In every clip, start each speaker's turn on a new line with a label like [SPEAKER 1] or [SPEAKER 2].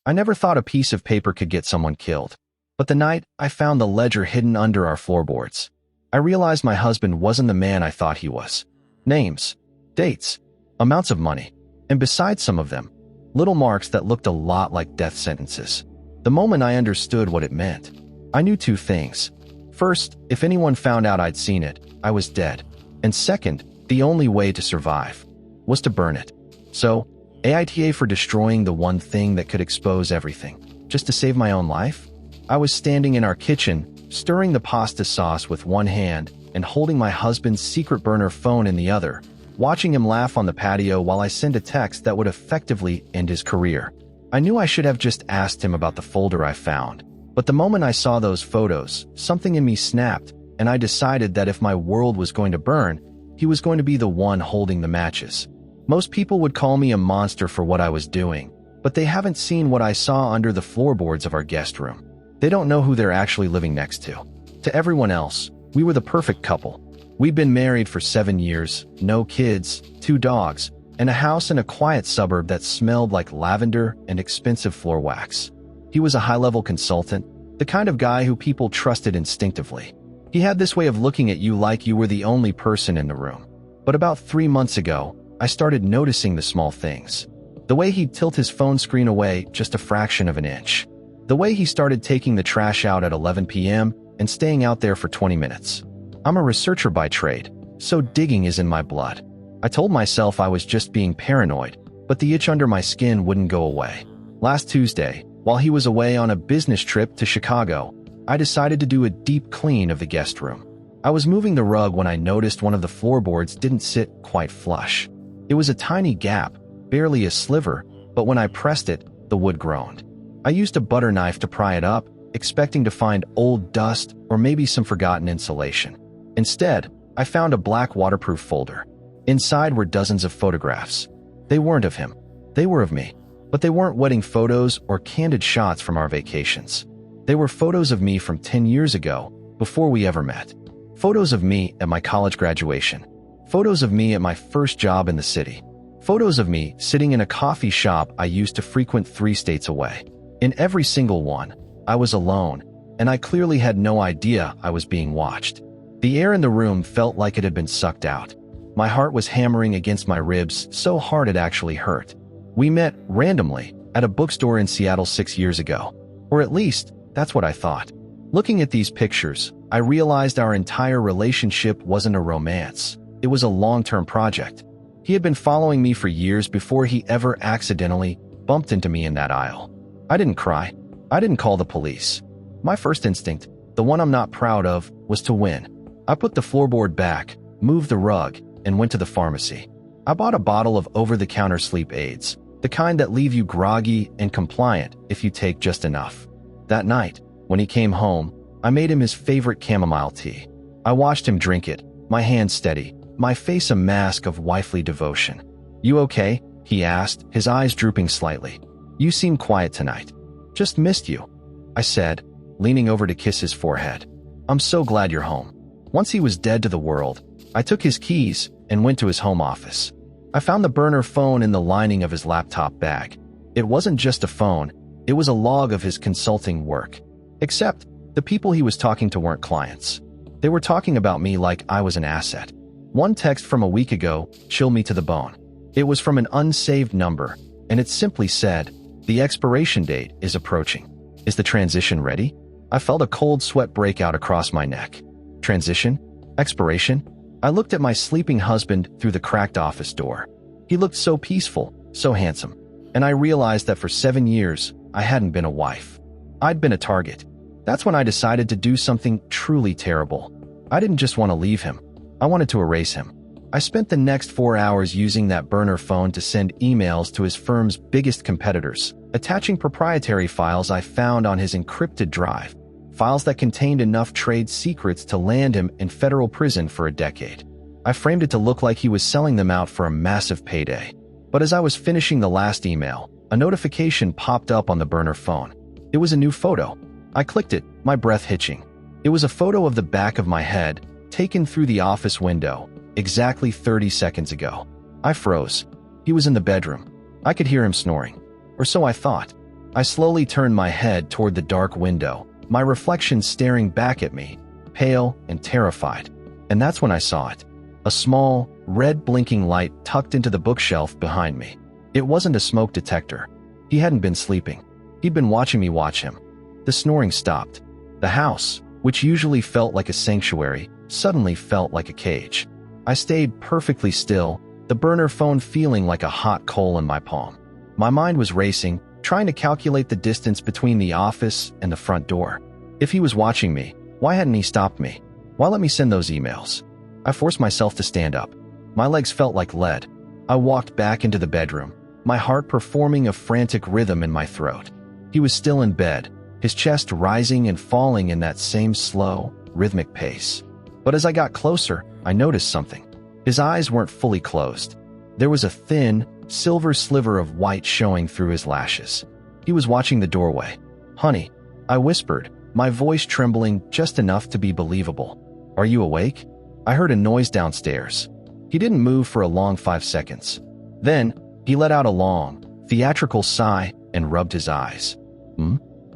[SPEAKER 1] I never thought a piece of paper could get someone killed. But the night I found the ledger hidden under our floorboards, I realized my husband wasn't the man I thought he was. Names, dates, amounts of money, and besides some of them, little marks that looked a lot like death sentences. The moment I understood what it meant, I knew two things. First, if anyone found out I'd seen it, I was dead. And second, the only way to survive was to burn it. So, aita for destroying the one thing that could expose everything, just to save my own life? I was standing in our kitchen, stirring the pasta sauce with one hand and holding my husband's secret burner phone in the other, watching him laugh on the patio while I sent a text that would effectively end his career. I knew I should have just asked him about the folder I found, but the moment I saw those photos, something in me snapped, and I decided that if my world was going to burn, he was going to be the one holding the matches. Most people would call me a monster for what I was doing, but they haven't seen what I saw under the floorboards of our guest room. They don't know who they're actually living next to. To everyone else, we were the perfect couple. We'd been married for 7 years, no kids, 2 dogs, and a house in a quiet suburb that smelled like lavender and expensive floor wax. He was a high-level consultant, the kind of guy who people trusted instinctively. He had this way of looking at you like you were the only person in the room. But about 3 months ago, I started noticing the small things. The way he'd tilt his phone screen away just a fraction of an inch. The way he started taking the trash out at 11 p.m. and staying out there for 20 minutes. I'm a researcher by trade, so digging is in my blood. I told myself I was just being paranoid, but the itch under my skin wouldn't go away. Last Tuesday, while he was away on a business trip to Chicago, I decided to do a deep clean of the guest room. I was moving the rug when I noticed one of the floorboards didn't sit quite flush. It was a tiny gap, barely a sliver, but when I pressed it, the wood groaned. I used a butter knife to pry it up, expecting to find old dust or maybe some forgotten insulation. Instead, I found a black waterproof folder. Inside were dozens of photographs. They weren't of him. They were of me. But they weren't wedding photos or candid shots from our vacations. They were photos of me from 10 years ago, before we ever met. Photos of me at my college graduation. Photos of me at my first job in the city. Photos of me sitting in a coffee shop I used to frequent 3 states away. In every single one, I was alone, and I clearly had no idea I was being watched. The air in the room felt like it had been sucked out. My heart was hammering against my ribs so hard it actually hurt. We met randomly at a bookstore in Seattle 6 years ago. Or at least, that's what I thought. Looking at these pictures, I realized our entire relationship wasn't a romance. It was a long-term project. He had been following me for years before he ever accidentally bumped into me in that aisle. I didn't cry. I didn't call the police. My first instinct, the one I'm not proud of, was to win. I put the floorboard back, moved the rug, and went to the pharmacy. I bought a bottle of over-the-counter sleep aids, the kind that leave you groggy and compliant if you take just enough. That night, when he came home, I made him his favorite chamomile tea. I watched him drink it, my hands steady, my face a mask of wifely devotion. "You okay?" he asked, his eyes drooping slightly. "You seem quiet tonight." "Just missed you," I said, leaning over to kiss his forehead. "I'm so glad you're home." Once he was dead to the world, I took his keys and went to his home office. I found the burner phone in the lining of his laptop bag. It wasn't just a phone, it was a log of his consulting work. Except, the people he was talking to weren't clients. They were talking about me like I was an asset. One text from a week ago chilled me to the bone. It was from an unsaved number, and it simply said, "The expiration date is approaching. Is the transition ready?" I felt a cold sweat break out across my neck. Transition? Expiration? I looked at my sleeping husband through the cracked office door. He looked so peaceful, so handsome. And I realized that for 7 years, I hadn't been a wife. I'd been a target. That's when I decided to do something truly terrible. I didn't just want to leave him. I wanted to erase him. I spent the next 4 hours using that burner phone to send emails to his firm's biggest competitors, attaching proprietary files I found on his encrypted drive. Files that contained enough trade secrets to land him in federal prison for a decade. I framed it to look like he was selling them out for a massive payday. But as I was finishing the last email, a notification popped up on the burner phone. It was a new photo. I clicked it, my breath hitching. It was a photo of the back of my head, taken through the office window, exactly 30 seconds ago. I froze. He was in the bedroom. I could hear him snoring. Or so I thought. I slowly turned my head toward the dark window, my reflection staring back at me, pale and terrified. And that's when I saw it. A small, red blinking light tucked into the bookshelf behind me. It wasn't a smoke detector. He hadn't been sleeping. He'd been watching me watch him. The snoring stopped. The house, which usually felt like a sanctuary, suddenly felt like a cage. I stayed perfectly still, the burner phone feeling like a hot coal in my palm. My mind was racing, trying to calculate the distance between the office and the front door. If he was watching me, why hadn't he stopped me? Why let me send those emails? I forced myself to stand up. My legs felt like lead. I walked back into the bedroom, my heart performing a frantic rhythm in my throat. He was still in bed, his chest rising and falling in that same slow, rhythmic pace. But as I got closer, I noticed something. His eyes weren't fully closed. There was a thin, silver sliver of white showing through his lashes. He was watching the doorway. "Honey," I whispered, my voice trembling just enough to be believable. "Are you awake?" I heard a noise downstairs. He didn't move for a long 5 seconds. Then, he let out a long, theatrical sigh and rubbed his eyes.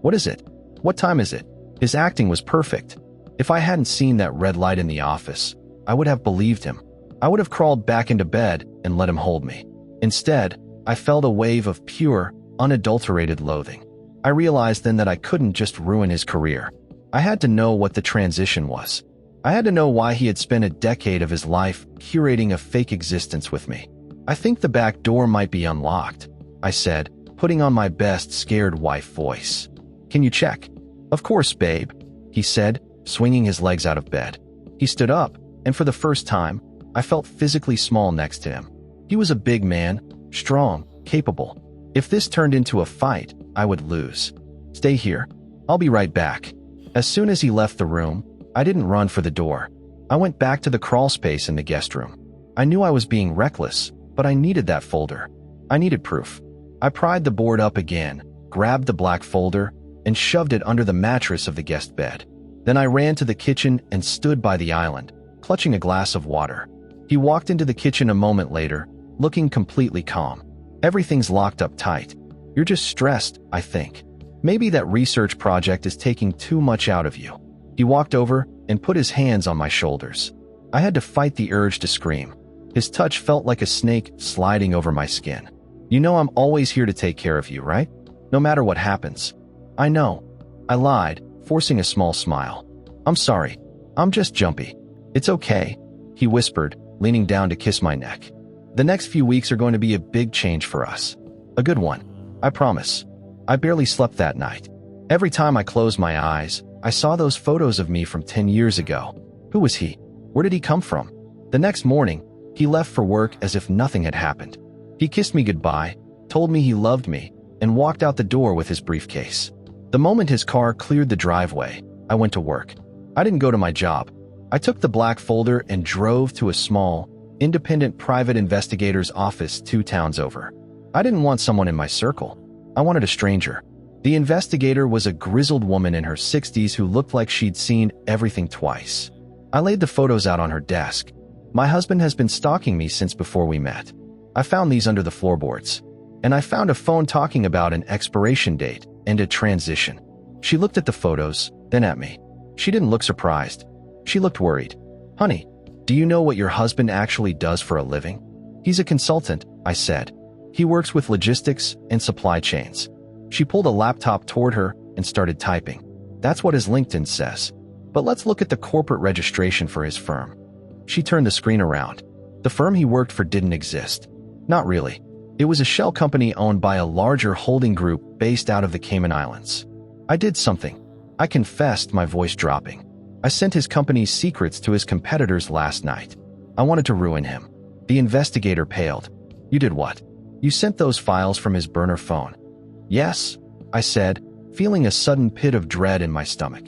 [SPEAKER 1] What is it? What time is it?" His acting was perfect. If I hadn't seen that red light in the office, I would have believed him. I would have crawled back into bed and let him hold me. Instead, I felt a wave of pure, unadulterated loathing. I realized then that I couldn't just ruin his career. I had to know what the transition was. I had to know why he had spent a decade of his life curating a fake existence with me. "I think the back door might be unlocked," I said, putting on my best scared wife voice. "Can you check?" "Of course, babe," he said, swinging his legs out of bed. He stood up, and for the first time, I felt physically small next to him. He was a big man, strong, capable. If this turned into a fight, I would lose. "Stay here. I'll be right back." As soon as he left the room, I didn't run for the door. I went back to the crawl space in the guest room. I knew I was being reckless, but I needed that folder. I needed proof. I pried the board up again, grabbed the black folder, and shoved it under the mattress of the guest bed. Then I ran to the kitchen and stood by the island, clutching a glass of water. He walked into the kitchen a moment later, looking completely calm. "Everything's locked up tight. You're just stressed, I think. Maybe that research project is taking too much out of you." He walked over and put his hands on my shoulders. I had to fight the urge to scream. His touch felt like a snake sliding over my skin. "You know I'm always here to take care of you, right? No matter what happens." "I know." I lied, forcing a small smile. "I'm sorry. I'm just jumpy." "It's okay," he whispered, leaning down to kiss my neck. "The next few weeks are going to be a big change for us. A good one. I promise." I barely slept that night. Every time I closed my eyes, I saw those photos of me from 10 years ago. Who was he? Where did he come from? The next morning, he left for work as if nothing had happened. He kissed me goodbye, told me he loved me, and walked out the door with his briefcase. The moment his car cleared the driveway, I went to work. I didn't go to my job. I took the black folder and drove to a small, independent private investigator's office 2 towns over. I didn't want someone in my circle. I wanted a stranger. The investigator was a grizzled woman in her 60s who looked like she'd seen everything twice. I laid the photos out on her desk. "My husband has been stalking me since before we met. I found these under the floorboards. And I found a phone talking about an expiration date and a transition." She looked at the photos, then at me. She didn't look surprised. She looked worried. "Honey, do you know what your husband actually does for a living?" "He's a consultant," I said. "He works with logistics and supply chains." She pulled a laptop toward her and started typing. "That's what his LinkedIn says. But let's look at the corporate registration for his firm." She turned the screen around. The firm he worked for didn't exist. Not really. It was a shell company owned by a larger holding group based out of the Cayman Islands. I did something. I confessed, my voice dropping. I sent his company's secrets to his competitors last night. I wanted to ruin him. The investigator paled. "You did what?" "You sent those files from his burner phone." "Yes," I said, feeling a sudden pit of dread in my stomach.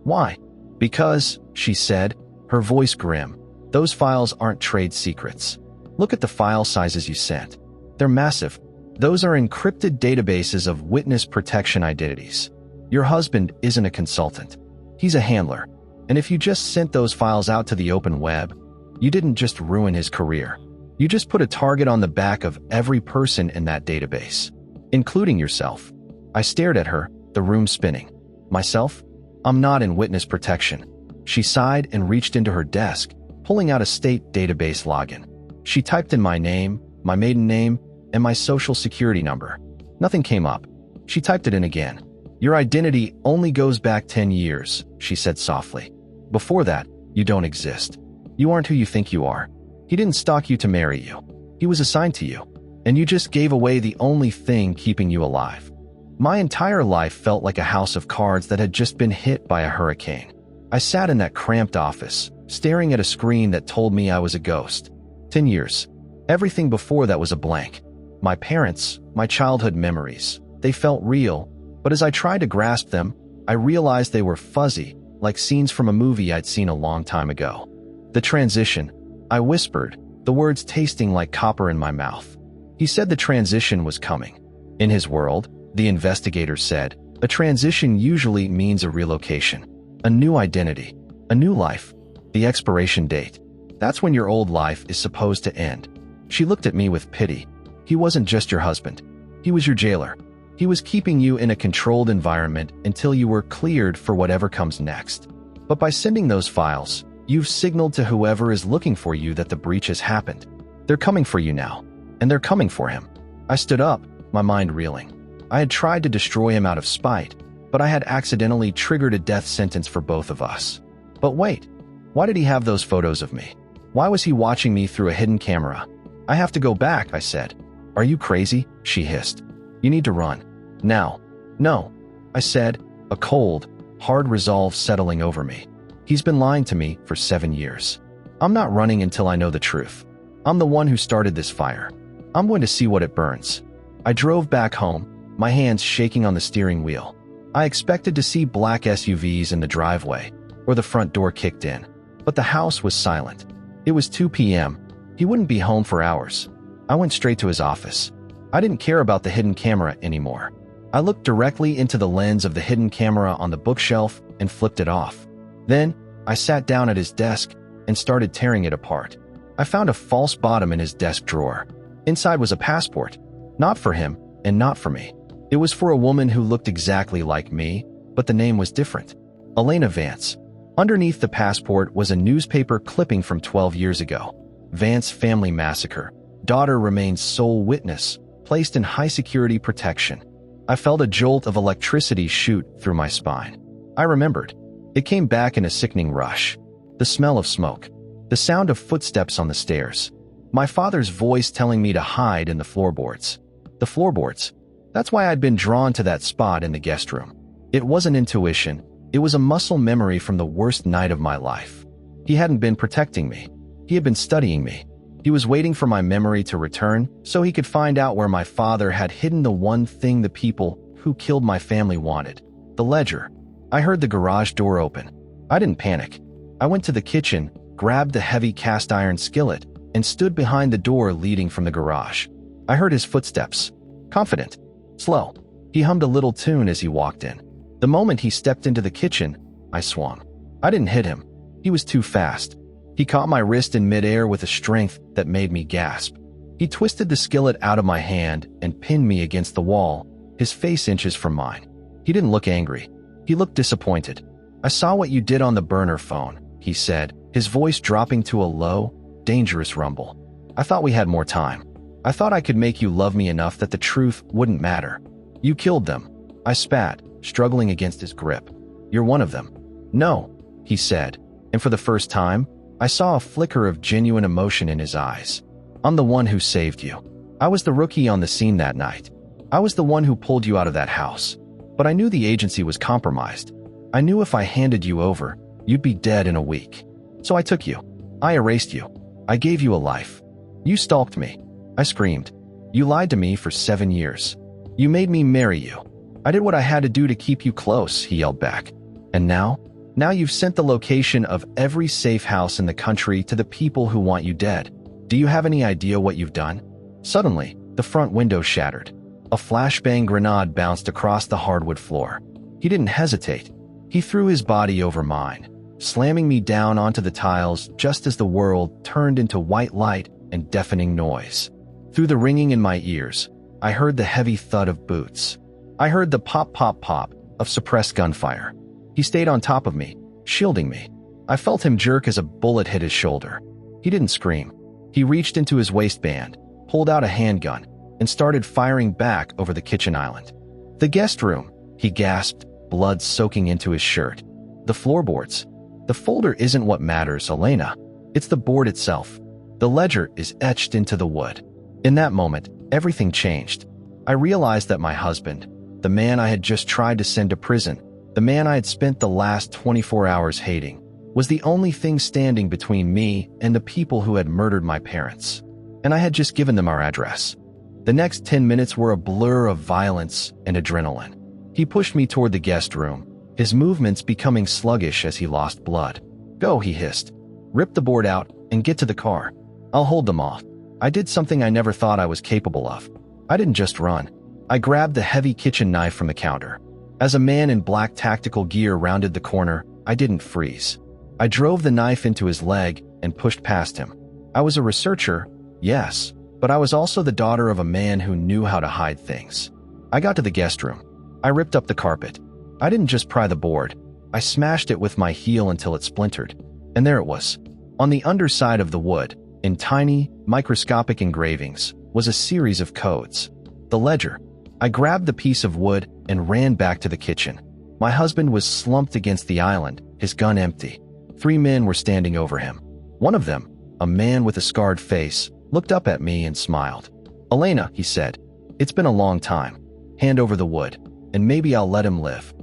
[SPEAKER 1] "Why?" "Because," she said, her voice grim, "those files aren't trade secrets. Look at the file sizes you sent. They're massive. Those are encrypted databases of witness protection identities. Your husband isn't a consultant. He's a handler. And if you just sent those files out to the open web, you didn't just ruin his career. You just put a target on the back of every person in that database, including yourself." I stared at her, the room spinning. Myself? I'm not in witness protection. She sighed and reached into her desk, pulling out a state database login. She typed in my name, my maiden name, and my social security number. Nothing came up. She typed it in again. Your identity only goes back 10 years, she said softly. Before that, you don't exist. You aren't who you think you are. He didn't stalk you to marry you. He was assigned to you, and you just gave away the only thing keeping you alive. My entire life felt like a house of cards that had just been hit by a hurricane. I sat in that cramped office, staring at a screen that told me I was a ghost. 10 years. Everything before that was a blank. My parents, my childhood memories, they felt real, but as I tried to grasp them, I realized they were fuzzy, like scenes from a movie I'd seen a long time ago. The transition, I whispered, the words tasting like copper in my mouth. He said the transition was coming. In his world, the investigator said, a transition usually means a relocation, a new identity, a new life. The expiration date. That's when your old life is supposed to end. She looked at me with pity. He wasn't just your husband. He was your jailer. He was keeping you in a controlled environment until you were cleared for whatever comes next. But by sending those files, you've signaled to whoever is looking for you that the breach has happened. They're coming for you now, and they're coming for him. I stood up, my mind reeling. I had tried to destroy him out of spite, but I had accidentally triggered a death sentence for both of us. But wait, why did he have those photos of me? Why was he watching me through a hidden camera? I have to go back, I said. Are you crazy? She hissed. You need to run. Now. No, I said, a cold, hard resolve settling over me. He's been lying to me for 7 years. I'm not running until I know the truth. I'm the one who started this fire. I'm going to see what it burns. I drove back home, my hands shaking on the steering wheel. I expected to see black SUVs in the driveway, or the front door kicked in. But the house was silent. It was 2 p.m. He wouldn't be home for hours. I went straight to his office. I didn't care about the hidden camera anymore. I looked directly into the lens of the hidden camera on the bookshelf and flipped it off. Then, I sat down at his desk and started tearing it apart. I found a false bottom in his desk drawer. Inside was a passport. Not for him, and not for me. It was for a woman who looked exactly like me, but the name was different. Elena Vance. Underneath the passport was a newspaper clipping from 12 years ago. Vance family massacre. Daughter remains sole witness, placed in high-security protection. I felt a jolt of electricity shoot through my spine. I remembered. It came back in a sickening rush. The smell of smoke. The sound of footsteps on the stairs. My father's voice telling me to hide in the floorboards. The floorboards. That's why I'd been drawn to that spot in the guest room. It wasn't intuition. It was a muscle memory from the worst night of my life. He hadn't been protecting me. He had been studying me. He was waiting for my memory to return so he could find out where my father had hidden the one thing the people who killed my family wanted. The ledger. I heard the garage door open. I didn't panic. I went to the kitchen, grabbed the heavy cast iron skillet, and stood behind the door leading from the garage. I heard his footsteps. Confident. Slow. He hummed a little tune as he walked in. The moment he stepped into the kitchen, I swung. I didn't hit him. He was too fast. He caught my wrist in midair with a strength that made me gasp. He twisted the skillet out of my hand and pinned me against the wall, his face inches from mine. He didn't look angry. He looked disappointed. I saw what you did on the burner phone, he said, his voice dropping to a low, dangerous rumble. I thought we had more time. I thought I could make you love me enough that the truth wouldn't matter. You killed them. I spat, struggling against his grip. You're one of them. No, he said, and for the first time, I saw a flicker of genuine emotion in his eyes. I'm the one who saved you. I was the rookie on the scene that night. I was the one who pulled you out of that house. But I knew the agency was compromised. I knew if I handed you over, you'd be dead in a week. So I took you. I erased you. I gave you a life. You stalked me. I screamed. You lied to me for 7 years. You made me marry you. I did what I had to do to keep you close, he yelled back. And now? Now you've sent the location of every safe house in the country to the people who want you dead. Do you have any idea what you've done? Suddenly, the front window shattered. A flashbang grenade bounced across the hardwood floor. He didn't hesitate. He threw his body over mine, slamming me down onto the tiles just as the world turned into white light and deafening noise. Through the ringing in my ears, I heard the heavy thud of boots. I heard the pop, pop, pop of suppressed gunfire. He stayed on top of me, shielding me. I felt him jerk as a bullet hit his shoulder. He didn't scream. He reached into his waistband, pulled out a handgun, and started firing back over the kitchen island. The guest room, he gasped, blood soaking into his shirt. The floorboards. The folder isn't what matters, Elena. It's the board itself. The ledger is etched into the wood. In that moment, everything changed. I realized that my husband, the man I had just tried to send to prison, the man I had spent the last 24 hours hating, was the only thing standing between me and the people who had murdered my parents. And I had just given them our address. The next 10 minutes were a blur of violence and adrenaline. He pushed me toward the guest room, his movements becoming sluggish as he lost blood. "Go," he hissed. "Rip the board out and get to the car. I'll hold them off." I did something I never thought I was capable of. I didn't just run. I grabbed the heavy kitchen knife from the counter. As a man in black tactical gear rounded the corner, I didn't freeze. I drove the knife into his leg and pushed past him. I was a researcher, yes, but I was also the daughter of a man who knew how to hide things. I got to the guest room. I ripped up the carpet. I didn't just pry the board. I smashed it with my heel until it splintered. And there it was. On the underside of the wood, in tiny, microscopic engravings, was a series of codes. The ledger. I grabbed the piece of wood and ran back to the kitchen. My husband was slumped against the island, his gun empty. 3 men were standing over him. One of them, a man with a scarred face, looked up at me and smiled. "Elena," he said, "it's been a long time. Hand over the wood, and maybe I'll let him live."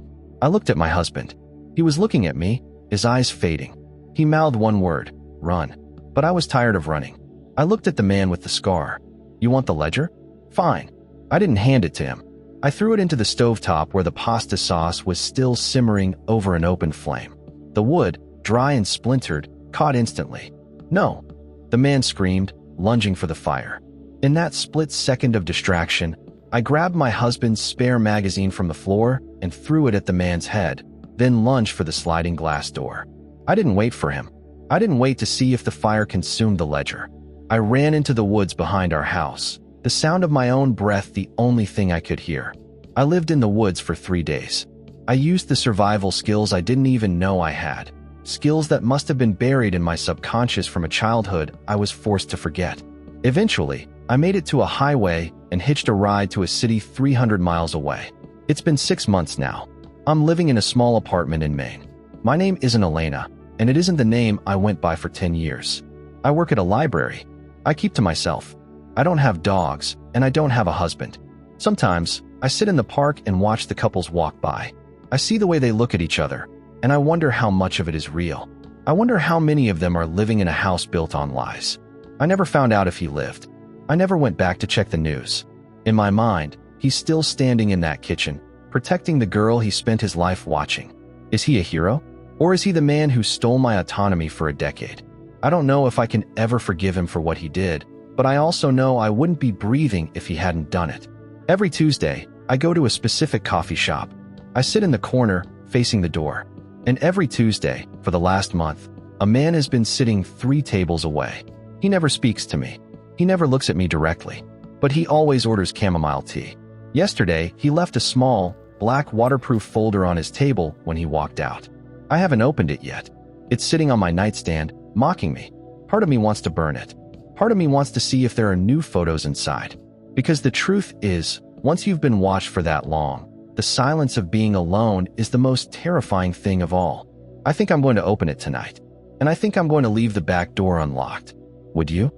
[SPEAKER 1] I looked at my husband. He was looking at me, his eyes fading. He mouthed one word, "Run." But I was tired of running. I looked at the man with the scar. "You want the ledger? Fine." I didn't hand it to him. I threw it into the stovetop where the pasta sauce was still simmering over an open flame. The wood, dry and splintered, caught instantly. "No!" the man screamed, lunging for the fire. In that split second of distraction, I grabbed my husband's spare magazine from the floor and threw it at the man's head, then lunged for the sliding glass door. I didn't wait for him. I didn't wait to see if the fire consumed the ledger. I ran into the woods behind our house, the sound of my own breath the only thing I could hear. I lived in the woods for 3 days. I used the survival skills I didn't even know I had, skills that must have been buried in my subconscious from a childhood I was forced to forget. Eventually, I made it to a highway and hitched a ride to a city 300 miles away. It's been 6 months now. I'm living in a small apartment in Maine. My name isn't Elena, and it isn't the name I went by for 10 years. I work at a library. I keep to myself. I don't have dogs, and I don't have a husband. Sometimes, I sit in the park and watch the couples walk by. I see the way they look at each other, and I wonder how much of it is real. I wonder how many of them are living in a house built on lies. I never found out if he lived. I never went back to check the news. In my mind, he's still standing in that kitchen, protecting the girl he spent his life watching. Is he a hero? Or is he the man who stole my autonomy for a decade? I don't know if I can ever forgive him for what he did, but I also know I wouldn't be breathing if he hadn't done it. Every Tuesday, I go to a specific coffee shop. I sit in the corner, facing the door. And every Tuesday, for the last month, a man has been sitting 3 tables away. He never speaks to me. He never looks at me directly. But he always orders chamomile tea. Yesterday, he left a small, black waterproof folder on his table when he walked out. I haven't opened it yet. It's sitting on my nightstand, mocking me. Part of me wants to burn it. Part of me wants to see if there are new photos inside. Because the truth is, once you've been watched for that long, the silence of being alone is the most terrifying thing of all. I think I'm going to open it tonight. And I think I'm going to leave the back door unlocked. Would you?